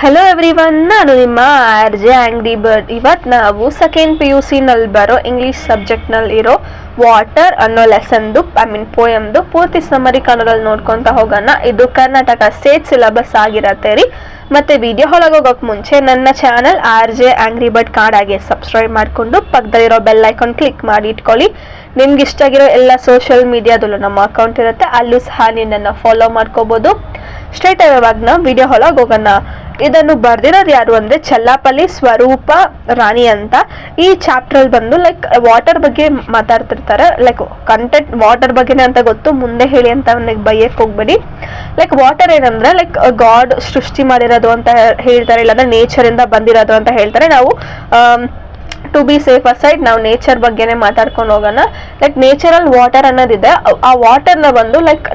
Hello everyone, ನಾನು ನಿಮ್ಮ R J angry bird. ಇವತ್ತು ನಾವು ಸೆಕೆಂಡ್ PUC ನಲ್ಲಿ ಬರೋ ಇಂಗ್ಲೀಷ್ ಸಬ್ಜೆಕ್ಟ್ನಲ್ಲಿ ಇರೋ ವಾಟರ್ ಅನ್ನೋ ಲೆಸನ್ದು ಪೋಯಮ್ದು ಪೂರ್ತಿ ಸಮರಿ ಕನ್ನಡದಲ್ಲಿ ನೋಡ್ಕೊತ ಹೋಗೋಣ. ಇದು ಕರ್ನಾಟಕ ಸ್ಟೇಟ್ ಸಿಲೆಬಸ್ ಆಗಿರತ್ತೆ ರೀ. ಮತ್ತು ವಿಡಿಯೋ ಹೋಗೋಕೆ ಮುಂಚೆ ನನ್ನ channel R J angry bird ಕಾಡಾಗೆ ಸಬ್ಸ್ಕ್ರೈಬ್ ಮಾಡಿಕೊಂಡು ಪಕ್ಕದಲ್ಲಿರೋ ಬೆಲ್ ಐಕಾನ್ ಕ್ಲಿಕ್ ಮಾಡಿ ಇಟ್ಕೊಳ್ಳಿ. ನಿಮ್ಗೆ ಇಷ್ಟ ಆಗಿರೋ ಎಲ್ಲ ಸೋಷಿಯಲ್ ಮೀಡಿಯಾದಲ್ಲೂ ನಮ್ಮ ಅಕೌಂಟ್ ಇರುತ್ತೆ, ಅಲ್ಲೂ ಸಹ ನಿನ್ನನ್ನು ಫಾಲೋ ಮಾಡ್ಕೋಬೋದು. ಸ್ಟ್ರೈಟ್ ಇವಾಗ ನಾವು ವಿಡಿಯೋ ಹೋಗೋಣ. ಇದನ್ನು ಬರ್ದಿರೋರು ಯಾರು ಅಂದರೆ ಚಲ್ಲಾಪಲ್ಲಿ ಸ್ವರೂಪ ರಾಣಿ ಅಂತ. ಈ ಚಾಪ್ಟ್ರಲ್ಲಿ ಬಂದು ಲೈಕ್ ವಾಟರ್ ಬಗ್ಗೆ ಮಾತಾಡ್ತಿರ್ತಾರೆ. ಲೈಕ್ ಕಂಟೆಂಟ್ ವಾಟರ್ ಬಗ್ಗೆನೇ ಅಂತ ಗೊತ್ತು, ಮುಂದೆ ಹೇಳಿ ಅಂತ ಅವನಿಗೆ ಬೈಯಕ್ಕೆ ಹೋಗ್ಬೇಡಿ. ಲೈಕ್ ವಾಟರ್ ಏನಂದ್ರೆ ಲೈಕ್ ಗಾಡ್ ಸೃಷ್ಟಿ ಮಾಡಿರೋದು ಅಂತ ಹೇಳ್ತಾರೆ, ಇಲ್ಲಾಂದ್ರೆ ನೇಚರಿಂದ ಬಂದಿರೋದು ಅಂತ ಹೇಳ್ತಾರೆ. ನಾವು ಟು ಬಿ ಸೇಫ್ ಅಸೈಡ್ ನಾವು ನೇಚರ್ ಬಗ್ಗೆನೇ ಮಾತಾಡ್ಕೊಂಡು ಹೋಗೋಣ. ಲೈಕ್ ನೇಚರಲ್ ವಾಟರ್ ಅನ್ನೋದಿದೆ. ಆ ವಾಟರ್ನ ಬಂದು ಲೈಕ್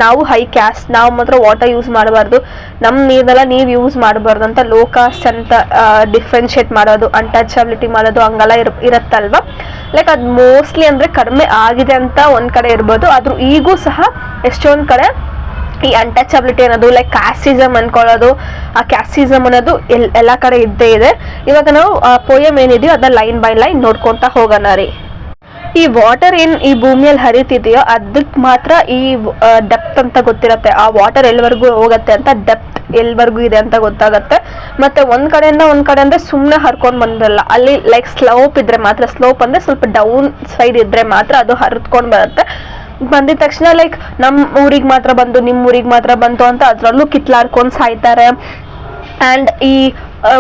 ನಾವು ಹೈ ಕ್ಯಾಸ್ಟ್, ನಾವು ಮಾತ್ರ ವಾಟರ್ ಯೂಸ್ ಮಾಡಬಾರ್ದು, ನಮ್ಮ ನೀರನ್ನೆಲ್ಲ ನೀವು ಯೂಸ್ ಮಾಡಬಾರ್ದು ಅಂತ ಲೋ ಕಾಸ್ಟ್ ಅಂತ ಡಿಫ್ರೆನ್ಶಿಯೇಟ್ ಮಾಡೋದು, ಅನ್ಟಚಬಿಲಿಟಿ ಮಾಡೋದು ಹಂಗೆಲ್ಲ ಇರುತ್ತಲ್ವ. ಲೈಕ್ ಅದು ಮೋಸ್ಟ್ಲಿ ಅಂದರೆ ಕಡಿಮೆ ಆಗಿದೆ ಅಂತ ಒಂದು ಕಡೆ ಇರ್ಬೋದು, ಆದರೂ ಈಗೂ ಸಹ ಎಷ್ಟೊಂದು ಕಡೆ ಈ ಅನ್ಟಚಬಿಲಿಟಿ ಅನ್ನೋದು ಲೈಕ್ ಕ್ಯಾಸ್ಟಿಸಮ್ ಅನ್ಕೊಳ್ಳೋದು, ಆ ಕ್ಯಾಸ್ಟಿಸಮ್ ಅನ್ನೋದು ಎಲ್ಲ ಕಡೆ ಇದ್ದೇ ಇದೆ. ಇವಾಗ ನಾವು ಪೋಯಮ್ ಏನಿದೆಯೋ ಅದನ್ನ ಲೈನ್ ಬೈ ಲೈನ್ ನೋಡ್ಕೊತಾ ಹೋಗೋಣ ರೀ. ಈ ವಾಟರ್ ಏನು ಈ ಭೂಮಿಯಲ್ಲಿ ಹರಿತಿದೆಯೋ ಅದಕ್ಕೆ ಮಾತ್ರ ಈ ಡೆಪ್ತ್ ಅಂತ ಗೊತ್ತಿರುತ್ತೆ. ಆ ವಾಟರ್ ಎಲ್ಲಿವರೆಗೂ ಹೋಗುತ್ತೆ ಅಂತ, ಡೆಪ್ತ್ ಎಲ್ಲಿವರೆಗೂ ಇದೆ ಅಂತ ಗೊತ್ತಾಗುತ್ತೆ. ಮತ್ತು ಒಂದು ಕಡೆಯಿಂದ ಒಂದು ಕಡೆ ಅಂದರೆ ಸುಮ್ಮನೆ ಹರ್ಕೊಂಡು ಬಂದಿರಲ್ಲ, ಅಲ್ಲಿ ಲೈಕ್ ಸ್ಲೋಪ್ ಇದ್ರೆ ಮಾತ್ರ, ಸ್ಲೋಪ್ ಅಂದರೆ ಸ್ವಲ್ಪ ಡೌನ್ ಸೈಡ್ ಇದ್ರೆ ಮಾತ್ರ ಅದು ಹರಿದ್ಕೊಂಡು ಬರುತ್ತೆ. ಬಂದಿದ ತಕ್ಷಣ ಲೈಕ್ ನಮ್ಮ ಊರಿಗೆ ಮಾತ್ರ ಬಂದು ನಿಮ್ಮ ಊರಿಗೆ ಮಾತ್ರ ಬಂತು ಅಂತ ಅದರಲ್ಲೂ ಕಿತ್ಲಾಡ್ಕೊಂಡು ಸಾಯ್ತಾರೆ. ಆ್ಯಂಡ್ ಈ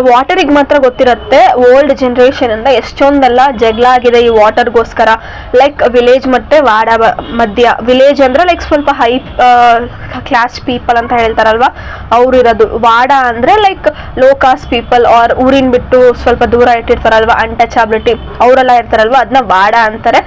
ವಾಟರಿಗೆ ಮಾತ್ರ ಗೊತ್ತಿರುತ್ತೆ. ಓಲ್ಡ್ ಜನ್ರೇಷನ್ ಇಂದ ಎಷ್ಟೊಂದೆಲ್ಲ ಜಗಳ ಆಗಿದೆ ಈ ವಾಟರ್ಗೋಸ್ಕರ. ಲೈಕ್ ವಿಲೇಜ್ ಮತ್ತು ವಾಡ ಮಧ್ಯ. ವಿಲೇಜ್ ಅಂದರೆ ಲೈಕ್ ಸ್ವಲ್ಪ ಹೈ ಕ್ಲಾಸ್ ಪೀಪಲ್ ಅಂತ ಹೇಳ್ತಾರಲ್ವ, ಅವ್ರು ಇರೋದು. ವಾಡ ಅಂದರೆ like low cost people are ಊರಿನ ಬಿಟ್ಟು ಸ್ವಲ್ಪ ದೂರ ಇಟ್ಟಿರ್ತಾರಲ್ವ, ಅನ್ಟಚಬಿಲಿಟಿ ಅವರೆಲ್ಲ ಇರ್ತಾರಲ್ವ, ಅದನ್ನ ವಾಡ ಅಂತಾರೆ.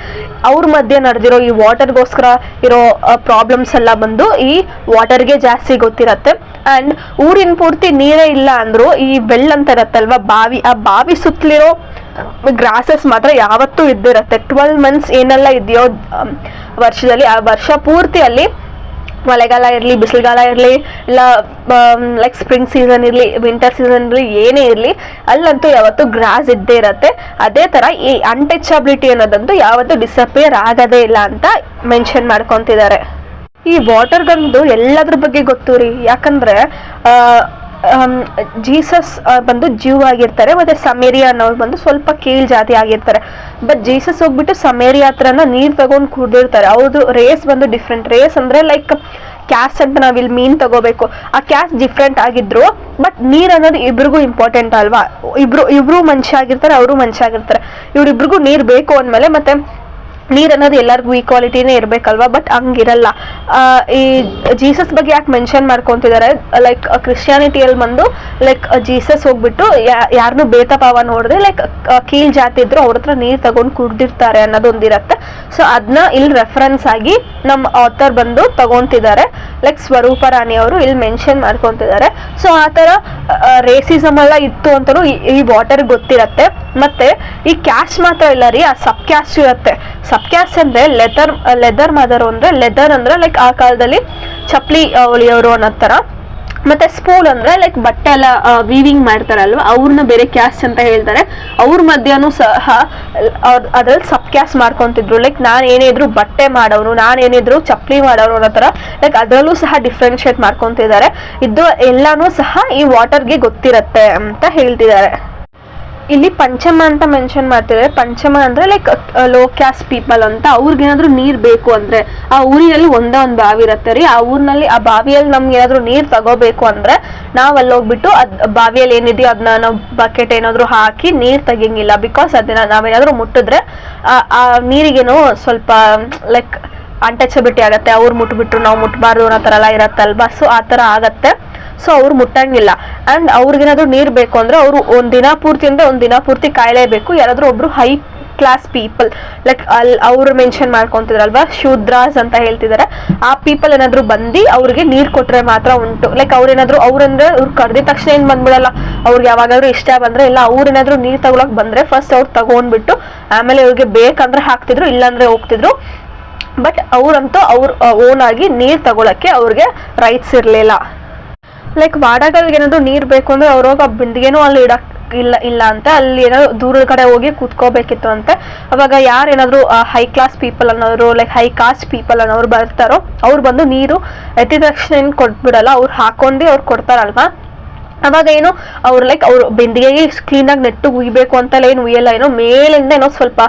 ಅವ್ರ ಮಧ್ಯೆ ನಡೆದಿರೋ ಈ ವಾಟರ್ಗೋಸ್ಕರ ಇರೋ ಪ್ರಾಬ್ಲಮ್ಸ್ ಎಲ್ಲ ಬಂದು ಈ ವಾಟರ್ಗೆ ಜಾಸ್ತಿ ಗೊತ್ತಿರತ್ತೆ. ಆ್ಯಂಡ್ ಊರಿನ ಪೂರ್ತಿ ನೀರೇ ಇಲ್ಲ ಅಂದರೂ ಈ ಬೆಳ್ಳ ಅಂತ ಇರತ್ತಲ್ವ ಬಾವಿ, ಆ ಬಾವಿ ಸುತ್ತಲಿರೋ ಗ್ರಾಸಸ್ ಮಾತ್ರ ಯಾವತ್ತೂ ಇದ್ದಿರತ್ತೆ. 12 months ಏನೆಲ್ಲ ಇದೆಯೋ ವರ್ಷದಲ್ಲಿ, ಆ ವರ್ಷ ಪೂರ್ತಿಯಲ್ಲಿ ಮಳೆಗಾಲ ಇರಲಿ, ಬಿಸಿಲುಗಾಲ ಇರಲಿ, ಇಲ್ಲ ಲೈಕ್ ಸ್ಪ್ರಿಂಗ್ ಸೀಸನ್ ಇರಲಿ, ವಿಂಟರ್ ಸೀಸನ್ ಇರಲಿ, ಏನೇ ಇರಲಿ ಅಲ್ಲಂತೂ ಯಾವತ್ತೂ ಗ್ರಾಸ್ ಇದ್ದೇ ಇರತ್ತೆ. ಅದೇ ಥರ ಈ ಅನ್ಟಚಬಿಲಿಟಿ ಅನ್ನೋದಂತೂ ಯಾವತ್ತೂ ಡಿಸಪಿಯರ್ ಆಗೋದೇ ಇಲ್ಲ ಅಂತ ಮೆನ್ಷನ್ ಮಾಡ್ಕೊತಿದ್ದಾರೆ. ಈ ವಾಟರ್ಗಂದು ಎಲ್ಲದ್ರ ಬಗ್ಗೆ ಗೊತ್ತು ರೀ. ಯಾಕಂದರೆ ಜೀಸಸ್ ಬಂದು ಜ್ಯೂ ಆಗಿರ್ತಾರೆ, ಮತ್ತು ಸಮೇರಿಯಾ ಅನ್ನೋರು ಬಂದು ಸ್ವಲ್ಪ ಕೀಳ್ ಜಾತಿ ಆಗಿರ್ತಾರೆ. ಬಟ್ ಜೀಸಸ್ ಹೋಗ್ಬಿಟ್ಟು ಸಮೇರಿಯಾ ಹತ್ರನ ನೀರು ತಗೊಂಡು ಕುಡಿದಿರ್ತಾರೆ. ಅವ್ರದ್ದು ರೇಸ್ ಬಂದು ಡಿಫ್ರೆಂಟ್. ರೇಸ್ ಅಂದರೆ ಲೈಕ್ ಕ್ಯಾಸ್ಟ್ ಅಂತ ನಾವಿಲ್ಲಿ ಮೀನು ತಗೋಬೇಕು, ಆ ಕ್ಯಾಸ್ಟ್ ಡಿಫ್ರೆಂಟ್ ಆಗಿದ್ರು ಬಟ್ ನೀರು ಅನ್ನೋದು ಇಬ್ರಿಗೂ ಇಂಪಾರ್ಟೆಂಟ್ ಅಲ್ವಾ. ಇಬ್ರು ಮನುಷ್ಯ ಆಗಿರ್ತಾರೆ, ಅವರು ಮನುಷ್ಯ ಆಗಿರ್ತಾರೆ. ಇವ್ರಿಬ್ರಿಗೂ ನೀರು ಬೇಕು ಅಂದಮೇಲೆ ಮತ್ತೆ ನೀರು ಅನ್ನೋದು ಎಲ್ಲರಿಗೂ ಈಕ್ವಾಲಿಟಿನೇ ಇರಬೇಕಲ್ವ. ಬಟ್ ಹಂಗಿರಲ್ಲ. ಈ ಜೀಸಸ್ ಬಗ್ಗೆ ಯಾಕೆ ಮೆನ್ಷನ್ ಮಾಡ್ಕೊತಿದ್ದಾರೆ, ಲೈಕ್ ಕ್ರಿಶ್ಚಿಯಾನಿಟಿಯಲ್ಲಿ ಬಂದು ಲೈಕ್ ಜೀಸಸ್ ಹೋಗ್ಬಿಟ್ಟು ಯಾರನ್ನೂ ಭೇದ ಭಾವ ನೋಡಿದ್ರೆ ಲೈಕ್ ಕೀಳ್ ಜಾತಿ ಇದ್ರು ಅವ್ರ ಹತ್ರ ನೀರು ತಗೊಂಡು ಕುಡ್ದಿರ್ತಾರೆ ಅನ್ನೋದೊಂದಿರತ್ತೆ. ಸೊ ಅದನ್ನ ಇಲ್ಲಿ ರೆಫರೆನ್ಸ್ ಆಗಿ ನಮ್ಮ ಆಥರ್ ಬಂದು ತಗೊತಿದ್ದಾರೆ. ಲೈಕ್ ಸ್ವರೂಪ ರಾಣಿ ಅವರು ಇಲ್ಲಿ ಮೆನ್ಷನ್ ಮಾಡ್ಕೊತಿದ್ದಾರೆ. ಸೊ ಆ ಥರ ರೇಸಿಸಮ್ ಎಲ್ಲ ಇತ್ತು ಅಂತಲೂ ಈ ವಾಟರ್ ಗೊತ್ತಿರತ್ತೆ. ಮತ್ತು ಈ ಕ್ಯಾಸ್ಟ್ ಮಾತ್ರ ಇಲ್ಲ ರೀ, ಆ ಸಬ್ ಕ್ಯಾಸ್ಟ್ ಇರುತ್ತೆ. ಸಬ್ ಕ್ಯಾಸ್ಟ್ ಅಂದರೆ ಲೆದರ್ ಮದರ್ ಅಂದರೆ ಲೆದರ್ ಅಂದರೆ ಲೈಕ್ ಆ ಕಾಲದಲ್ಲಿ ಚಪ್ಪಲಿ ಹೊಲಿಯೋರು ಅನ್ನೋ ಥರ. ಮತ್ತು ಸ್ಪೂಲ್ ಅಂದರೆ ಲೈಕ್ ಬಟ್ಟೆ ಎಲ್ಲ ವೀವಿಂಗ್ ಮಾಡ್ತಾರಲ್ವ, ಅವ್ರನ್ನ ಬೇರೆ ಕ್ಯಾಸ್ಟ್ ಅಂತ ಹೇಳ್ತಾರೆ. ಅವ್ರ ಮಧ್ಯನೂ ಸಹ ಅದ್ರಲ್ಲಿ ಸಬ್ ಕ್ಯಾಸ್ಟ್ ಮಾಡ್ಕೊತಿದ್ರು. ಲೈಕ್ ನಾನು ಏನಿದ್ರು ಬಟ್ಟೆ ಮಾಡೋನು, ನಾನೇನಿದ್ರು ಚಪ್ಪಲಿ ಮಾಡೋರು ಅನ್ನೋ ಥರ ಲೈಕ್ ಅದರಲ್ಲೂ ಸಹ ಡಿಫ್ರೆನ್ಶಿಯೇಟ್ ಮಾಡ್ಕೊತಿದ್ದಾರೆ. ಇದು ಎಲ್ಲನೂ ಸಹ ಈ ವಾಟರ್ಗೆ ಗೊತ್ತಿರತ್ತೆ ಅಂತ ಹೇಳ್ತಿದ್ದಾರೆ. ಇಲ್ಲಿ ಪಂಚಮ ಅಂತ ಮೆನ್ಷನ್ ಮಾಡ್ತಿದ್ದಾರೆ. ಪಂಚಮ ಅಂದರೆ ಲೈಕ್ ಲೋ ಕ್ಯಾಸ್ಟ್ ಪೀಪಲ್ ಅಂತ. ಅವ್ರಿಗೇನಾದ್ರೂ ನೀರು ಬೇಕು ಅಂದರೆ ಆ ಊರಿನಲ್ಲಿ ಒಂದೇ ಒಂದು ಬಾವಿ ಇರುತ್ತೆ ರೀ. ಆ ಊರಿನಲ್ಲಿ ಆ ಬಾವಿಯಲ್ಲಿ ನಮ್ಗೆ ಏನಾದರೂ ನೀರು ತಗೋಬೇಕು ಅಂದರೆ ನಾವು ಅಲ್ಲಿ ಹೋಗ್ಬಿಟ್ಟು ಬಾವಿಯಲ್ಲಿ ಏನಿದೆಯೋ ಅದನ್ನ ನಾವು ಬಕೆಟ್ ಏನಾದರೂ ಹಾಕಿ ನೀರು ತೆಗಿಯಂಗಿಲ್ಲ. ಬಿಕಾಸ್ ಅದನ್ನ ನಾವೇನಾದರೂ ಮುಟ್ಟಿದ್ರೆ ಆ ನೀರಿಗೇನೋ ಸ್ವಲ್ಪ ಲೈಕ್ ಅನ್ಟಚಬಿಲಿಟಿ ಆಗುತ್ತೆ. ಅವ್ರು ಮುಟ್ಬಿಟ್ರು ನಾವು ಮುಟ್ಬಾರ್ದು ಅನ್ನೋ ಥರ ಎಲ್ಲ ಇರತ್ತಲ್ವಾ. ಸೊ ಆ ಥರ ಆಗತ್ತೆ. ಸೊ ಅವ್ರು ಮುಟ್ಟಂಗಿಲ್ಲ. ಆ್ಯಂಡ್ ಅವ್ರಿಗೇನಾದ್ರೂ ನೀರು ಬೇಕು ಅಂದರೆ ಅವರು ಒಂದು ದಿನ ಪೂರ್ತಿ ಕಾಯಲೇಬೇಕು. ಯಾರಾದರೂ ಒಬ್ರು ಹೈ ಕ್ಲಾಸ್ ಪೀಪಲ್ ಲೈಕ್ ಅವ್ರು ಮೆನ್ಷನ್ ಮಾಡ್ಕೊತಿದ್ರಲ್ವ, ಶೂದ್ರಾಸ್ ಅಂತ ಹೇಳ್ತಿದ್ದಾರೆ. ಆ ಪೀಪಲ್ ಏನಾದರೂ ಬಂದು ಅವ್ರಿಗೆ ನೀರು ಕೊಟ್ಟರೆ ಮಾತ್ರ ಉಂಟು. ಲೈಕ್ ಅವ್ರೇನಾದರೂ ಅವ್ರಂದ್ರೆ ಇವ್ರು ಕರೆದಿದ ತಕ್ಷಣ ಏನು ಬಂದ್ಬಿಡಲ್ಲ. ಅವ್ರಿಗೆ ಯಾವಾಗಾದ್ರೂ ಇಷ್ಟ ಬಂದರೆ, ಇಲ್ಲ ಅವ್ರೇನಾದರೂ ನೀರು ತಗೊಳಕ್ಕೆ ಬಂದರೆ ಫಸ್ಟ್ ಅವ್ರು ತಗೊಂಡ್ಬಿಟ್ಟು ಆಮೇಲೆ ಅವ್ರಿಗೆ ಬೇಕಂದ್ರೆ ಹಾಕ್ತಿದ್ರು, ಇಲ್ಲಾಂದರೆ ಹೋಗ್ತಿದ್ರು. ಬಟ್ ಅವರಂತೂ ಅವ್ರ ಓನ್ ಆಗಿ ನೀರು ತಗೊಳಕ್ಕೆ ಅವ್ರಿಗೆ ರೈಟ್ಸ್ ಇರಲಿಲ್ಲ. ಲೈಕ್ ವಾಡಗಳಿಗೆ ಏನಾದ್ರು ನೀರು ಬೇಕು ಅಂದ್ರೆ ಅವ್ರೋಗ ಬಿಂದಿಗೆನೂ ಅಲ್ಲಿ ಇಡಕ್ ಇಲ್ಲ ಅಂತ ಅಲ್ಲಿ ಏನಾದ್ರು ದೂರದ ಕಡೆ ಹೋಗಿ ಕೂತ್ಕೋಬೇಕಿತ್ತು ಅಂತೆ. ಅವಾಗ ಯಾರೇನಾದ್ರು ಹೈ ಕ್ಲಾಸ್ ಪೀಪಲ್ ಅನ್ನೋರು ಲೈಕ್ ಹೈ ಕಾಸ್ಟ್ ಪೀಪಲ್ ಅನ್ನೋರು ಬರ್ತಾರೋ ಅವ್ರು ಬಂದು ನೀರು ಎತ್ತಿದ ತಕ್ಷಣ ಏನು ಕೊಟ್ಬಿಡಲ್ಲ, ಅವ್ರು ಹಾಕೊಂಡು ಅವ್ರು ಕೊಡ್ತಾರಲ್ವಾ. ಅವಾಗ ಏನು ಅವ್ರು ಲೈಕ್ ಅವ್ರು ಬಿಂದಿಗೆಗೆ ಕ್ಲೀನಾಗಿ ನೆಟ್ಟು ಉಯ್ಬೇಕು ಅಂತೆಲ್ಲ ಏನು ಉಯ್ಯಲ್ಲ, ಏನೋ ಮೇಲಿಂದ ಏನೋ ಸ್ವಲ್ಪ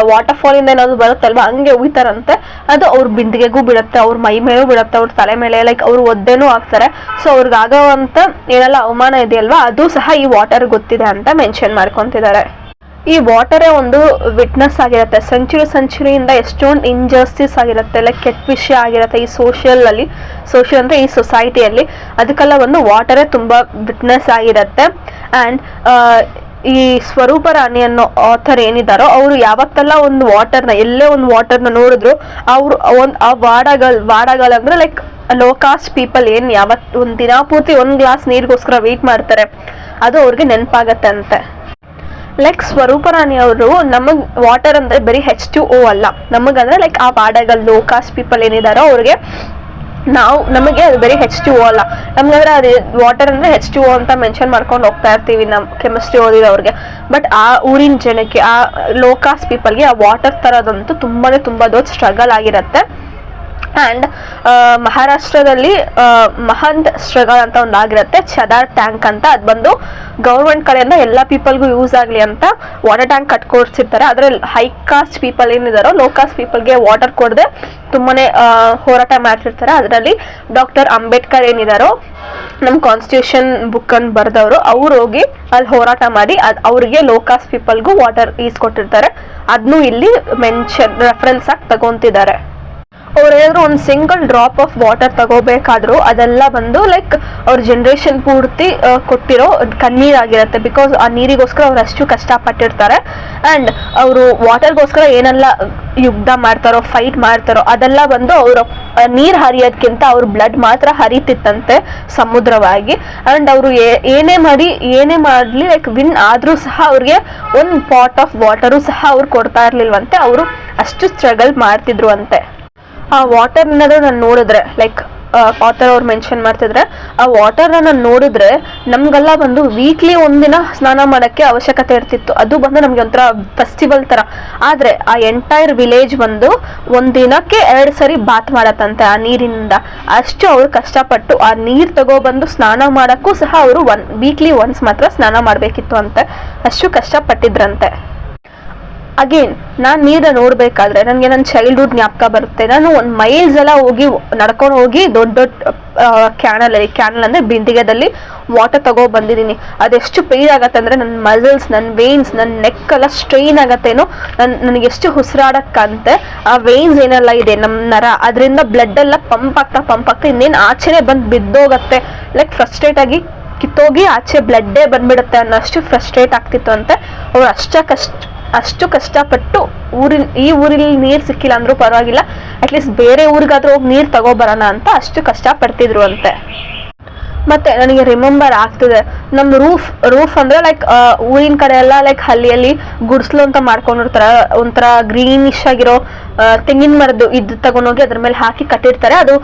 ವಾಟರ್ ಫಾಲ್ ಇಂದ ಏನಾದ್ರು ಬರುತ್ತಲ್ವಾ ಹಂಗೆ ಉಯ್ತಾರಂತೆ. ಅದು ಅವ್ರ ಬಿಂದಿಗೆಗೂ ಬಿಡುತ್ತೆ, ಅವ್ರ ಮೈ ಮೇಲೂ ಬಿಡುತ್ತೆ, ಅವ್ರ ತಲೆ ಮೇಲೆ ಲೈಕ್ ಅವ್ರು ಒದ್ದೆನೂ ಆಗ್ತಾರೆ. ಸೊ ಅವ್ರಿಗೆ ಆಗೋವಂತ ಏನೆಲ್ಲ ಅವಮಾನ ಇದೆಯಲ್ವಾ ಅದು ಸಹ ಈ ವಾಟರ್ ಗೊತ್ತಿದೆ ಅಂತ ಮೆನ್ಷನ್ ಮಾಡ್ಕೊಂತಿದ್ದಾರೆ. ಈ ವಾಟರೇ ಒಂದು ವಿಟ್ನೆಸ್ ಆಗಿರುತ್ತೆ. ಸೆಂಚುರಿಯಿಂದ ಎಷ್ಟೊಂದು ಇಂಜಸ್ಟಿಸ್ ಆಗಿರುತ್ತೆ, ಲೈಕ್ ಕೆಟ್ಟ ವಿಷಯ ಆಗಿರುತ್ತೆ ಈ ಸೋಷಿಯಲ್ ಅಂದರೆ ಈ ಸೊಸೈಟಿಯಲ್ಲಿ. ಅದಕ್ಕೆಲ್ಲ ಒಂದು ವಾಟರೇ ತುಂಬ ವಿಟ್ನೆಸ್ ಆಗಿರುತ್ತೆ. ಆ್ಯಂಡ್ ಈ ಸ್ವರೂಪ ರಾಣಿ ಅನ್ನೋ ಆಥರ್ ಏನಿದ್ದಾರೋ ಅವರು ಯಾವತ್ತೆಲ್ಲ ಒಂದು ವಾಟರ್ನ ಎಲ್ಲೇ ಒಂದು ವಾಟರ್ನ ನೋಡಿದ್ರು ಅವರು ಆ ವಾಡಗಳಂದ್ರೆ ಲೈಕ್ ಲೋ ಕಾಸ್ಟ್ ಪೀಪಲ್ ಏನು ಯಾವತ್ತು ಒಂದು ದಿನ ಪೂರ್ತಿ ಒಂದು ಗ್ಲಾಸ್ ನೀರಿಗೋಸ್ಕರ ವೆಯ್ಟ್ ಮಾಡ್ತಾರೆ, ಅದು ಅವ್ರಿಗೆ ನೆನಪಾಗತ್ತೆ ಅಂತೆ. ಲೈಕ್ ಸ್ವರೂಪ ರಾಣಿ ಅವರು ನಮಗೆ ವಾಟರ್ ಅಂದರೆ ಬರೀ H2O ಅಲ್ಲ, ನಮಗಂದ್ರೆ ಲೈಕ್ ಆ ವಾಡಗಳು ಲೋ ಕಾಸ್ಟ್ ಪೀಪಲ್ ಏನಿದಾರೋ ಅವ್ರಿಗೆ ನಮಗೆ ಅದು ಬರೀ H2O ಅಲ್ಲ, ನಮ್ಗಂದ್ರೆ ಅದು ವಾಟರ್ ಅಂದರೆ H2O ಅಂತ ಮೆನ್ಷನ್ ಮಾಡ್ಕೊಂಡು ಹೋಗ್ತಾ ಇರ್ತೀವಿ ನಮ್ಮ ಕೆಮಿಸ್ಟ್ರಿ ಓದಿದವ್ರಿಗೆ. ಬಟ್ ಆ ಊರಿನ ಜನಕ್ಕೆ ಆ ಲೋ ಕಾಸ್ಟ್ ಪೀಪಲ್ಗೆ ಆ ವಾಟರ್ ತರೋದಂತೂ ತುಂಬ ದೊಡ್ಡ ಸ್ಟ್ರಗಲ್ ಆಗಿರುತ್ತೆ. ಆ್ಯಂಡ್ ಮಹಾರಾಷ್ಟ್ರದಲ್ಲಿ ಮಹಂತ್ ಸ್ಟ್ರಗಲ್ ಅಂತ ಒಂದು ಆಗಿರುತ್ತೆ, ಚದಾರ್ ಟ್ಯಾಂಕ್ ಅಂತ. ಅದು ಬಂದು ಗೌರ್ಮೆಂಟ್ ಕಡೆಯಿಂದ ಎಲ್ಲ ಪೀಪಲ್ಗೂ ಯೂಸ್ ಆಗಲಿ ಅಂತ ವಾಟರ್ ಟ್ಯಾಂಕ್ ಕಟ್ಕೊಡ್ಸಿರ್ತಾರೆ. ಅದರಲ್ಲಿ ಹೈ ಕಾಸ್ಟ್ ಪೀಪಲ್ ಏನಿದಾರೋ ಲೋ ಕಾಸ್ಟ್ ಪೀಪಲ್ಗೆ ವಾಟರ್ ಕೊಡದೆ ತುಂಬಾ ಹೋರಾಟ ಮಾಡ್ತಿರ್ತಾರೆ. ಅದರಲ್ಲಿ ಡಾಕ್ಟರ್ ಅಂಬೇಡ್ಕರ್ ಏನಿದಾರೋ ನಮ್ಮ ಕಾನ್ಸ್ಟಿಟ್ಯೂಷನ್ ಬುಕ್ಕನ್ನು ಬರೆದವರು, ಅವ್ರು ಹೋಗಿ ಅಲ್ಲಿ ಹೋರಾಟ ಮಾಡಿ ಅವ್ರಿಗೆ ಲೋ ಕಾಸ್ಟ್ ಪೀಪಲ್ಗೂ ವಾಟರ್ ಈಸ್ಕೊಟ್ಟಿರ್ತಾರೆ. ಅದನ್ನೂ ಇಲ್ಲಿ ರೆಫರೆನ್ಸ್ ಆಗಿ ತಗೊಂತಿದ್ದಾರೆ. ಅವ್ರು ಏನಾದ್ರು ಒಂದು ಸಿಂಗಲ್ ಡ್ರಾಪ್ ಆಫ್ ವಾಟರ್ ತಗೋಬೇಕಾದ್ರೂ ಅದೆಲ್ಲ ಬಂದು ಲೈಕ್ ಅವ್ರ ಜನ್ರೇಷನ್ ಪೂರ್ತಿ ಕೊಟ್ಟಿರೋ ಕಣ್ಣೀರಾಗಿರುತ್ತೆ. ಬಿಕಾಸ್ ಆ ನೀರಿಗೋಸ್ಕರ ಅವ್ರು ಅಷ್ಟು ಕಷ್ಟಪಟ್ಟಿರ್ತಾರೆ. ಆ್ಯಂಡ್ ಅವರು ವಾಟರ್ಗೋಸ್ಕರ ಏನೆಲ್ಲ ಯುದ್ಧ ಮಾಡ್ತಾರೋ ಫೈಟ್ ಮಾಡ್ತಾರೋ ಅದೆಲ್ಲ ಬಂದು ಅವರು ನೀರು ಹರಿಯೋದಕ್ಕಿಂತ ಅವ್ರ ಬ್ಲಡ್ ಮಾತ್ರ ಹರಿತಿತ್ತಂತೆ ಸಮುದ್ರವಾಗಿ. ಆ್ಯಂಡ್ ಅವರು ಏನೇ ಮಾಡಲಿ ಲೈಕ್ ವಿನ್ ಆದರೂ ಸಹ ಅವ್ರಿಗೆ ಒಂದು ಪಾಟ್ ಆಫ್ ವಾಟರು ಸಹ ಅವ್ರು ಕೊಡ್ತಾ ಇರ್ಲಿಲ್ವಂತೆ. ಅವರು ಅಷ್ಟು ಸ್ಟ್ರಗಲ್ ಮಾಡ್ತಿದ್ರು ಅಂತೆ. ಆ ವಾಟರ್ ಏನಾದ್ರು ನಾನು ನೋಡಿದ್ರೆ ಲೈಕ್ ಆಥರ್ ಅವ್ರು ಮೆನ್ಷನ್ ಮಾಡ್ತಿದ್ರೆ ಆ ವಾಟರ್ನ ನಾನು ನೋಡಿದ್ರೆ ನಮಗೆಲ್ಲ ಬಂದು ವೀಕ್ಲಿ ಒಂದಿನ ಸ್ನಾನ ಮಾಡೋಕ್ಕೆ ಅವಶ್ಯಕತೆ ಇರ್ತಿತ್ತು. ಅದು ಬಂದು ನಮಗೆ ಒಂಥರ ಫೆಸ್ಟಿವಲ್ ಥರ. ಆದರೆ ಆ ಎಂಟೈರ್ ವಿಲೇಜ್ ಬಂದು ಒಂದಿನಕ್ಕೆ 2 ಸರಿ ಬಾತ್ ಮಾಡತ್ತಂತೆ ಆ ನೀರಿನಿಂದ. ಅಷ್ಟು ಅವ್ರು ಕಷ್ಟಪಟ್ಟು ಆ ನೀರು ತಗೊಬಂದು ಸ್ನಾನ ಮಾಡೋಕ್ಕೂ ಸಹ ಅವರು ವೀಕ್ಲಿ ಒನ್ಸ್ ಮಾತ್ರ ಸ್ನಾನ ಮಾಡಬೇಕಿತ್ತು ಅಂತೆ, ಅಷ್ಟು ಕಷ್ಟಪಟ್ಟಿದ್ರಂತೆ. ಅಗೇನ್ ನಾನು ನೀರನ್ನ ನೋಡಬೇಕಾದ್ರೆ ನನಗೆ ನನ್ನ ಚೈಲ್ಡ್ಹುಡ್ ಜ್ಞಾಪಕ ಬರುತ್ತೆ. ನಾನು ಒಂದು ಮೈಲ್ಸ್ ಎಲ್ಲ ನಡ್ಕೊಂಡು ಹೋಗಿ ದೊಡ್ಡ ಕ್ಯಾನಲ್ ಅಂದರೆ ಬಿಂದಿಗೆದಲ್ಲಿ ವಾಟರ್ ಬಂದಿದ್ದೀನಿ. ಅದೆಷ್ಟು ಪೇಯ್ನ್ ಆಗತ್ತೆ ಅಂದರೆ ನನ್ನ ಮಸಲ್ಸ್, ನನ್ನ ವೇನ್ಸ್, ನನ್ನ ನೆಕ್ ಎಲ್ಲ ಸ್ಟ್ರೈನ್ ಆಗತ್ತೇನೋ. ನನಗೆ ಎಷ್ಟು ಉಸಿರಾಡಕ್ಕಂತೆ ಆ ವೇನ್ಸ್ ಏನೆಲ್ಲ ಇದೆ ನಮ್ಮ ನರ, ಅದರಿಂದ ಬ್ಲಡ್ ಎಲ್ಲ ಪಂಪ್ ಆಗ್ತಾ ಇನ್ನೇನು ಆಚೆನೆ ಬಂದು ಬಿದ್ದೋಗತ್ತೆ. ಲೈಕ್ ಫ್ರಸ್ಟ್ರೇಟ್ ಆಗಿ ಕಿತ್ತೋಗಿ ಆಚೆ ಬ್ಲಡ್ಡೇ ಬಂದ್ಬಿಡುತ್ತೆ ಅನ್ನೋಷ್ಟು ಫ್ರಸ್ಟ್ರೇಟ್ ಆಗ್ತಿತ್ತು ಅಂತೆ. ಅವ್ರು ಅಷ್ಟು ಕಷ್ಟಪಟ್ಟು ಈ ಊರಲ್ಲಿ ನೀರು ಸಿಕ್ಕಿಲ್ಲ ಅಂದ್ರೂ ಪರವಾಗಿಲ್ಲ, ಅಟ್ಲೀಸ್ಟ್ ಬೇರೆ ಊರಿಗಾದ್ರೂ ಹೋಗಿ ನೀರು ತಗೋಬರೋಣ ಅಂತ ಅಷ್ಟು ಕಷ್ಟಪಡ್ತಿದ್ರು ಅಂತೆ. ಮತ್ತೆ ನನಗೆ ರಿಮೆಂಬರ್ ಆಗ್ತಿದೆ, ನಮ್ಮ ರೂಫ್ ಅಂದ್ರೆ ಲೈಕ್ ಊರಿನ ಕಡೆ ಎಲ್ಲ ಲೈಕ್ ಹಳ್ಳಿಯಲ್ಲಿ ಗುಡಿಸ್ಲು ಅಂತ ಮಾಡ್ಕೊಂಡಿರ್ತಾರೆ. ಒಂಥರ ಗ್ರೀನಿಶ್ ಆಗಿರೋ ತೆಂಗಿನ ಮರದ್ದು ಇದು ತಗೊಂಡೋಗಿ ಅದ್ರ ಮೇಲೆ ಹಾಕಿ ಕಟ್ಟಿರ್ತಾರೆ. ಅದು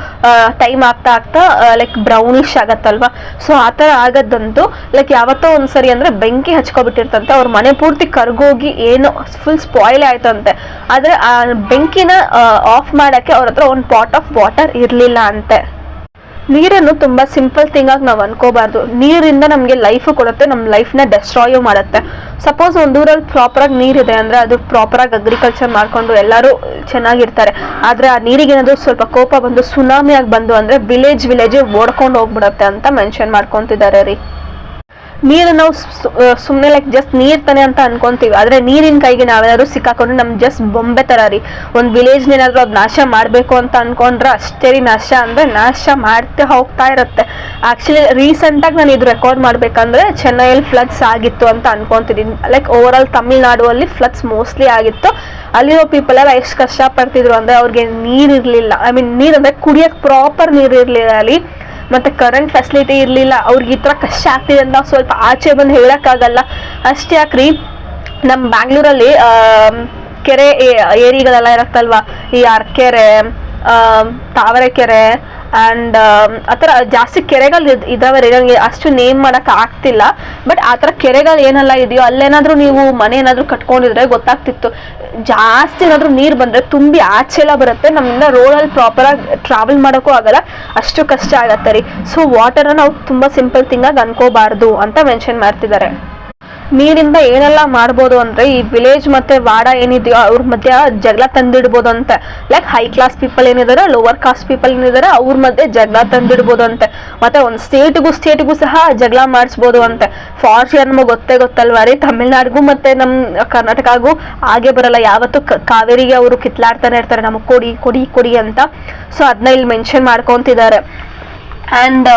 ಟೈಮ್ ಆಗ್ತಾ ಲೈಕ್ ಬ್ರೌನಿಶ್ ಆಗತ್ತಲ್ವಾ. ಸೊ ಆ ಥರ ಆಗದಂತೂ ಲೈಕ್ ಯಾವತ್ತೋ ಒಂದ್ಸರಿ ಅಂದ್ರೆ ಬೆಂಕಿ ಹಚ್ಕೊಬಿಟ್ಟಿರ್ತಂತೆ. ಅವ್ರ ಮನೆ ಪೂರ್ತಿ ಕರ್ಗೋಗಿ ಏನೋ ಫುಲ್ ಸ್ಪಾಯ್ಲ್ ಆಯ್ತಂತೆ. ಆದ್ರೆ ಆ ಬೆಂಕಿನ ಆಫ್ ಮಾಡಕ್ಕೆ ಅವ್ರ ಹತ್ರ ಒಂದು ಪಾಟ್ ಆಫ್ ವಾಟರ್ ಇರ್ಲಿಲ್ಲ ಅಂತೆ. ನೀರನ್ನು ತುಂಬ ಸಿಂಪಲ್ ಥಿಂಗ್ ಆಗಿ ನಾವು ಅನ್ಕೋಬಾರ್ದು. ನೀರಿಂದ ನಮಗೆ ಲೈಫು ಕೊಡುತ್ತೆ, ನಮ್ಮ ಲೈಫ್ನ ಡೆಸ್ಟ್ರಾಯು ಮಾಡುತ್ತೆ. ಸಪೋಸ್ ಒಂದು ಊರಲ್ಲಿ ಪ್ರಾಪರಾಗಿ ನೀರಿದೆ ಅಂದರೆ ಅದು ಪ್ರಾಪರಾಗಿ ಅಗ್ರಿಕಲ್ಚರ್ ಮಾಡಿಕೊಂಡು ಎಲ್ಲರೂ ಚೆನ್ನಾಗಿರ್ತಾರೆ. ಆದರೆ ಆ ನೀರಿಗೇನಾದರೂ ಸ್ವಲ್ಪ ಕೋಪ ಬಂದು ಸುನಾಮಿಯಾಗಿ ಬಂದು ಅಂದರೆ ವಿಲೇಜೇ ಓಡ್ಕೊಂಡು ಹೋಗ್ಬಿಡುತ್ತೆ ಅಂತ ಮೆನ್ಷನ್ ಮಾಡ್ಕೊತಿದ್ದಾರೆ ರೀ. ನೀರು ನಾವು ಸುಮ್ಮನೆ ಲೈಕ್ ಜಸ್ಟ್ ನೀರು ತಾನೆ ಅಂತ ಅನ್ಕೊಂತೀವಿ, ಆದರೆ ನೀರಿನ ಕೈಗೆ ನಾವೇನಾದ್ರು ಸಿಕ್ಕಾಕೊಂಡ್ರೆ ನಮ್ಗೆ ಜಸ್ಟ್ ಬೊಂಬೆ ಥರ ರೀ. ಒಂದು ವಿಲೇಜ್ನೇನಾದರೂ ಅದು ನಾಶ ಮಾಡಬೇಕು ಅಂತ ಅನ್ಕೊಂಡ್ರೆ ಅಷ್ಟೇ ರೀ, ನಾಶ ಮಾಡ್ತಾ ಹೋಗ್ತಾ ಇರುತ್ತೆ. ಆ್ಯಕ್ಚುಲಿ ರೀಸೆಂಟಾಗಿ ನಾನು ಇದು ರೆಕಾರ್ಡ್ ಮಾಡಬೇಕಂದ್ರೆ ಚೆನ್ನೈಯಲ್ಲಿ ಫ್ಲಡ್ಸ್ ಆಗಿತ್ತು ಅಂತ ಅನ್ಕೊತಿದ್ದೀನಿ. ಲೈಕ್ ಓವರ್ ಆಲ್ ತಮಿಳ್ನಾಡುವಲ್ಲಿ ಫ್ಲಡ್ಸ್ ಮೋಸ್ಟ್ಲಿ ಆಗಿತ್ತು. ಅಲ್ಲಿರೋ ಪೀಪಲ್ ಎಲ್ಲ ಎಷ್ಟು ಕಷ್ಟಪಡ್ತಿದ್ರು ಅಂದರೆ ಅವ್ರಿಗೆ ನೀರು ಇರಲಿಲ್ಲ. ನೀರು ಅಂದರೆ ಕುಡಿಯೋಕ್ಕೆ ಪ್ರಾಪರ್ ನೀರು ಇರಲಿಲ್ಲ ಅಲ್ಲಿ. ಮತ್ತು ಕರೆಂಟ್ ಫೆಸಿಲಿಟಿ ಇರಲಿಲ್ಲ. ಅವ್ರಿಗೆ ಈ ಥರ ಕಷ್ಟ ಆಗ್ತಿದೆ ಅಂತ ಸ್ವಲ್ಪ ಆಚೆ ಬಂದು ಹೇಳೋಕ್ಕಾಗಲ್ಲ. ಅಷ್ಟೇ ಯಾಕ್ರಿ, ನಮ್ಮ ಬ್ಯಾಂಗ್ಳೂರಲ್ಲಿ ಕೆರೆ ಏರಿಗಳೆಲ್ಲ ಇರುತ್ತಲ್ವ, ಈ ಅರಕೆರೆ, ತಾವರೆಕೆರೆ, ಆ್ಯಂಡ್ ಆ ಥರ ಜಾಸ್ತಿ ಕೆರೆಗಳು ಇದಾವೆ ರೀ, ನನಗೆ ಅಷ್ಟು ನೇಮ್ ಮಾಡೋಕೆ ಆಗ್ತಿಲ್ಲ. ಬಟ್ ಆ ಥರ ಕೆರೆಗಳು ಏನೆಲ್ಲ ಇದೆಯೋ ಅಲ್ಲೇನಾದರೂ ನೀವು ಮನೆ ಏನಾದರೂ ಕಟ್ಕೊಂಡಿದ್ರೆ ಗೊತ್ತಾಗ್ತಿತ್ತು. ಜಾಸ್ತಿ ಏನಾದರೂ ನೀರು ಬಂದರೆ ತುಂಬಿ ಆಚೆಲ್ಲ ಬರುತ್ತೆ, ನಮ್ಮಿಂದ ರೋಡಲ್ಲಿ ಪ್ರಾಪರಾಗಿ ಟ್ರಾವೆಲ್ ಮಾಡೋಕ್ಕೂ ಆಗಲ್ಲ, ಅಷ್ಟು ಕಷ್ಟ ಆಗತ್ತೆ ರೀ. ಸೊ ವಾಟರ್ನ ನಾವು ತುಂಬ ಸಿಂಪಲ್ ಥಿಂಗಾಗಿ ಅನ್ಕೋಬಾರ್ದು ಅಂತ ಮೆನ್ಷನ್ ಮಾಡ್ತಿದ್ದಾರೆ. ನೀರಿಂದ ಏನೆಲ್ಲ ಮಾಡ್ಬೋದು ಅಂದರೆ, ಈ ವಿಲೇಜ್ ಮತ್ತು ವಾಡ ಏನಿದೆಯೋ ಅವ್ರ ಮಧ್ಯೆ ಜಗಳ ತಂದಿಡ್ಬೋದು ಅಂತೆ. ಲೈಕ್ ಹೈ ಕ್ಲಾಸ್ ಪೀಪಲ್ ಏನಿದ್ದಾರೆ, ಲೋವರ್ ಕಾಸ್ಟ್ ಪೀಪಲ್ ಏನಿದ್ದಾರೆ, ಅವ್ರ ಮಧ್ಯೆ ಜಗಳ ತಂದಿಡ್ಬೋದು ಅಂತೆ. ಮತ್ತು ಒಂದು ಸ್ಟೇಟಿಗೂ ಸಹ ಜಗಳ ಮಾಡಿಸ್ಬೋದು ಅಂತೆ. ಫಾರ್ ನಮಗೆ ಗೊತ್ತಲ್ವ ರೀ, ತಮಿಳ್ನಾಡಿಗೂ ಮತ್ತು ನಮ್ಮ ಕರ್ನಾಟಕಗೂ ಹಾಗೆ ಬರಲ್ಲ, ಯಾವತ್ತೂ ಕಾವೇರಿಗೆ ಅವರು ಕಿತ್ಲಾಡ್ತಾನೆ ಇರ್ತಾರೆ, ನಮಗೆ ಕೊಡಿ ಕೊಡಿ ಕೊಡಿ ಅಂತ. ಸೊ ಅದನ್ನ ಇಲ್ಲಿ ಮೆನ್ಷನ್ ಮಾಡ್ಕೊತಿದ್ದಾರೆ. ಆ್ಯಂಡ್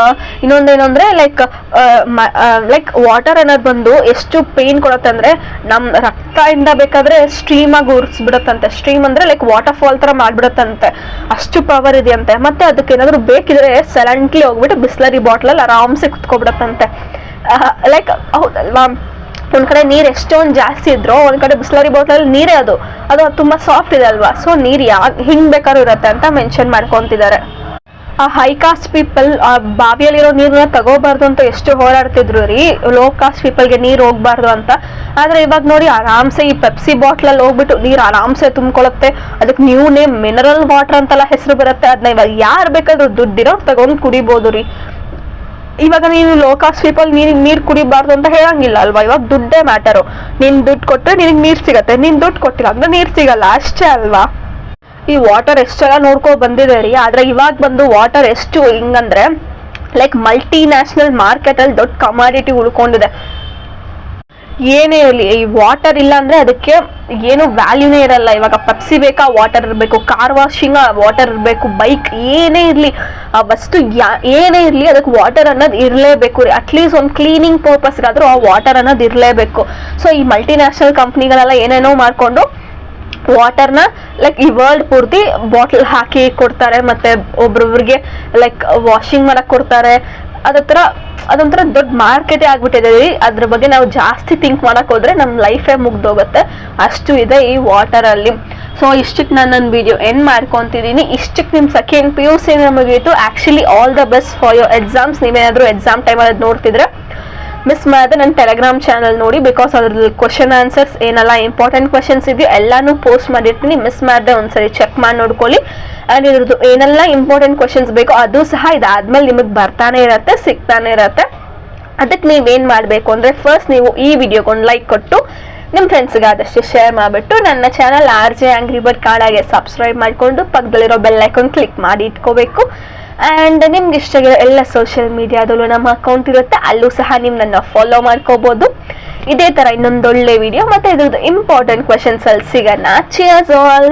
ಇನ್ನೊಂದೇನು ಅಂದರೆ ಲೈಕ್ ವಾಟರ್ ಅನ್ನೋದು ಬಂದು ಎಷ್ಟು ಪೇನ್ ಕೊಡುತ್ತೆ ಅಂದರೆ, ನಮ್ಮ ರಕ್ತದಿಂದ ಬೇಕಾದರೆ ಸ್ಟ್ರೀಮಾಗಿ ಉರಿಸ್ಬಿಡುತ್ತಂತೆ. ಸ್ಟ್ರೀಮ್ ಅಂದರೆ ಲೈಕ್ ವಾಟರ್ ಫಾಲ್ ಥರ ಮಾಡಿಬಿಡುತ್ತಂತೆ, ಅಷ್ಟು ಪವರ್ ಇದೆಯಂತೆ. ಮತ್ತು ಅದಕ್ಕೆ ಏನಾದರೂ ಬೇಕಿದ್ರೆ ಸೈಲೆಂಟ್ಲಿ ಹೋಗ್ಬಿಟ್ಟು ಬಿಸ್ಲರಿ ಬಾಟ್ಲಲ್ಲಿ ಆರಾಮ್ಸೆ ಕುತ್ಕೊಬಿಡುತ್ತಂತೆ. ಲೈಕ್ ಹೌದಲ್ವಾ, ಒಂದು ಕಡೆ ನೀರು ಎಷ್ಟೊಂದು ಜಾಸ್ತಿ ಇದ್ರು, ಒಂದು ಕಡೆ ಬಿಸ್ಲರಿ ಬಾಟ್ಲಲ್ಲಿ ನೀರೇ ಅದು ತುಂಬ ಸಾಫ್ಟ್ ಇದೆ ಅಲ್ವಾ. ಸೊ ನೀರು ಹಿಂಗೆ ಬೇಕಾದ್ರೂ ಇರುತ್ತೆ ಅಂತ ಮೆನ್ಷನ್ ಮಾಡ್ಕೊತಿದ್ದಾರೆ. ಆ ಹೈ ಕಾಸ್ಟ್ ಪೀಪಲ್ ಆ ಬಾವಿಯಲ್ಲಿರೋ ನೀರನ್ನ ತಗೋಬಾರ್ದು ಅಂತ ಎಷ್ಟು ಹೋರಾಡ್ತಿದ್ರು ರೀ, ಲೋ ಕಾಸ್ಟ್ ಪೀಪಲ್ಗೆ ನೀರು ಹೋಗ್ಬಾರ್ದು ಅಂತ. ಆದರೆ ಇವಾಗ ನೋಡಿ ಆರಾಮ್ಸೆ ಈ ಪೆಪ್ಸಿ ಬಾಟ್ಲಲ್ಲಿ ಹೋಗ್ಬಿಟ್ಟು ನೀರು ಆರಾಮ್ಸೆ ತುಂಬ್ಕೊಳ್ಳುತ್ತೆ. ಅದಕ್ಕೆ ನ್ಯೂ ನೇಮ್ ಮಿನರಲ್ ವಾಟರ್ ಅಂತೆಲ್ಲ ಹೆಸರು ಬರುತ್ತೆ. ಅದನ್ನ ಇವಾಗ ಯಾರು ಬೇಕಾದ್ರೂ ದುಡ್ಡಿರೋ ತಗೊಂಡು ಕುಡಿಬೋದು ರೀ. ಇವಾಗ ನೀನು ಲೋ ಕಾಸ್ಟ್ ಪೀಪಲ್ ನೀರು ಕುಡಿಬಾರ್ದು ಅಂತ ಹೇಳಂಗಿಲ್ಲ ಅಲ್ವಾ. ಇವಾಗ ದುಡ್ಡೇ ಮ್ಯಾಟರು. ನೀನು ದುಡ್ಡು ಕೊಟ್ಟರೆ ನಿನಗೆ ನೀರು ಸಿಗತ್ತೆ, ನೀನು ದುಡ್ಡು ಕೊಟ್ಟಿಲ್ಲ ಅಂದ್ರೆ ನೀರು ಸಿಗಲ್ಲ, ಅಷ್ಟೇ ಅಲ್ವಾ. ಈ ವಾಟರ್ ಎಷ್ಟೆಲ್ಲ ನೋಡ್ಕೊಂಡು ಬಂದಿದೆ ರೀ. ಆದರೆ ಇವಾಗ ಬಂದು ವಾಟರ್ ಎಷ್ಟು ಹಿಂಗಂದ್ರೆ ಲೈಕ್ ಮಲ್ಟಿ ನ್ಯಾಷನಲ್ ಮಾರ್ಕೆಟಲ್ಲಿ ದೊಡ್ಡ ಕಮಾಡಿಟಿ ಉಳ್ಕೊಂಡಿದೆ. ಏನೇ ಇರಲಿ, ಈ ವಾಟರ್ ಇಲ್ಲ ಅಂದರೆ ಅದಕ್ಕೆ ಏನು ವ್ಯಾಲ್ಯೂನೇ ಇರಲ್ಲ. ಇವಾಗ ಪೆಪ್ಸಿ ಬೇಕಾ ವಾಟರ್ ಇರಬೇಕು, ಕಾರ್ ವಾಷಿಂಗ್ ವಾಟರ್ ಇರಬೇಕು, ಬೈಕ್ ಏನೇ ಇರಲಿ, ಆ ವಸ್ತು ಏನೇ ಇರಲಿ ಅದಕ್ಕೆ ವಾಟರ್ ಅನ್ನೋದು ಇರಲೇಬೇಕು ರೀ. ಅಟ್ಲೀಸ್ಟ್ ಒಂದು ಕ್ಲೀನಿಂಗ್ ಪರ್ಪಸ್ಗಾದರೂ ಆ ವಾಟರ್ ಅನ್ನೋದು ಇರಲೇಬೇಕು. ಸೊ ಈ ಮಲ್ಟಿ ನ್ಯಾಷನಲ್ ಕಂಪ್ನಿಗಳೆಲ್ಲ ಏನೇನೋ ಮಾಡಿಕೊಂಡು ವಾಟರ್ನ ಲೈಕ್ ಈ ವರ್ಲ್ಡ್ ಪೂರ್ತಿ ಬಾಟ್ಲ್ ಹಾಕಿ ಕೊಡ್ತಾರೆ, ಮತ್ತು ಒಬ್ರೊಬ್ರಿಗೆ ಲೈಕ್ ವಾಷಿಂಗ್ ಮಾಡಕ್ಕೆ ಕೊಡ್ತಾರೆ. ಅದೊಂಥರ ದೊಡ್ಡ ಮಾರ್ಕೆಟೇ ಆಗ್ಬಿಟ್ಟಿದೆ ರೀ. ಅದ್ರ ಬಗ್ಗೆ ನಾವು ಜಾಸ್ತಿ ಥಿಂಕ್ ಮಾಡಕ್ಕೆ ಹೋದರೆ ನಮ್ಮ ಲೈಫೇ ಮುಗ್ದೋಗುತ್ತೆ, ಅಷ್ಟು ಇದೆ ಈ ವಾಟರಲ್ಲಿ. ಸೊ ಇಷ್ಟಕ್ಕೆ ನಾನು ನನ್ನ ವಿಡಿಯೋ ಎಂಡ್ ಮಾಡ್ಕೊತಿದ್ದೀನಿ. ಇಷ್ಟಕ್ಕೆ ನಿಮ್ಮ ಸೆಕೆಂಡ್ PUC ಮುಗೀತು. Actually all the best for your exams. ನೀವೇನಾದರೂ ಎಕ್ಸಾಮ್ ಟೈಮಲ್ಲಿ ನೋಡ್ತಿದ್ರೆ ಮಿಸ್ ಮಾಡಿದ್ರೆ ನನ್ನ ಟೆಲಿಗ್ರಾಮ್ ಚಾನಲ್ ನೋಡಿ, ಬಿಕಾಸ್ ಅದ್ರಲ್ಲಿ ಕ್ವಶನ್ ಆನ್ಸರ್ಸ್ ಏನೆಲ್ಲ ಇಂಪಾರ್ಟೆಂಟ್ ಕ್ವಶನ್ಸ್ ಇದೆಯೋ ಎಲ್ಲಾನು ಪೋಸ್ಟ್ ಮಾಡಿರ್ತೀನಿ. ಮಿಸ್ ಮಾಡಿದೆ ಒಂದ್ಸರಿ ಚೆಕ್ ಮಾಡಿ ನೋಡ್ಕೊಳ್ಳಿ. ಆ್ಯಂಡ್ ಇದ್ರದ್ದು ಏನೆಲ್ಲ ಇಂಪಾರ್ಟೆಂಟ್ ಕ್ವಶನ್ಸ್ ಬೇಕೋ ಅದು ಸಹ ಇದಾದ್ಮೇಲೆ ನಿಮಗೆ ಬರ್ತಾನೆ ಇರುತ್ತೆ, ಸಿಗ್ತಾನೆ ಇರುತ್ತೆ. ಅದಕ್ಕೆ ನೀವೇನು ಮಾಡಬೇಕು ಅಂದರೆ, ಫಸ್ಟ್ ನೀವು ಈ ವಿಡಿಯೋಗೊಂದು ಲೈಕ್ ಕೊಟ್ಟು ನಿಮ್ಮ ಫ್ರೆಂಡ್ಸ್ಗೆ ಆದಷ್ಟು ಶೇರ್ ಮಾಡಿಬಿಟ್ಟು ನನ್ನ ಚಾನಲ್ RJ Angry Bird ಕನ್ನಡಗೆ ಸಬ್ಸ್ಕ್ರೈಬ್ ಮಾಡಿಕೊಂಡು ಪಕ್ಕದಲ್ಲಿರೋ ಬೆಲ್ ಐಕಾನ್ ಕ್ಲಿಕ್ ಮಾಡಿ ಇಟ್ಕೋಬೇಕು. ಆ್ಯಂಡ್ ನಿಮ್ಗೆ ಇಷ್ಟ ಆಗಿರೋ ಎಲ್ಲ ಸೋಷಿಯಲ್ ಮೀಡಿಯಾದಲ್ಲೂ ನಮ್ಮ ಅಕೌಂಟ್ ಇರುತ್ತೆ, ಅಲ್ಲೂ ಸಹ ನೀವು ನನ್ನ ಫಾಲೋ ಮಾಡ್ಕೋಬೋದು. ಇದೇ ಥರ ಇನ್ನೊಂದೊಳ್ಳೆ ವಿಡಿಯೋ ಮತ್ತು ಇದ್ರದ್ದು ಇಂಪಾರ್ಟೆಂಟ್ ಕ್ವೆಶನ್ಸಲ್ಲಿ ಸಿಗೋಣ. Cheers all.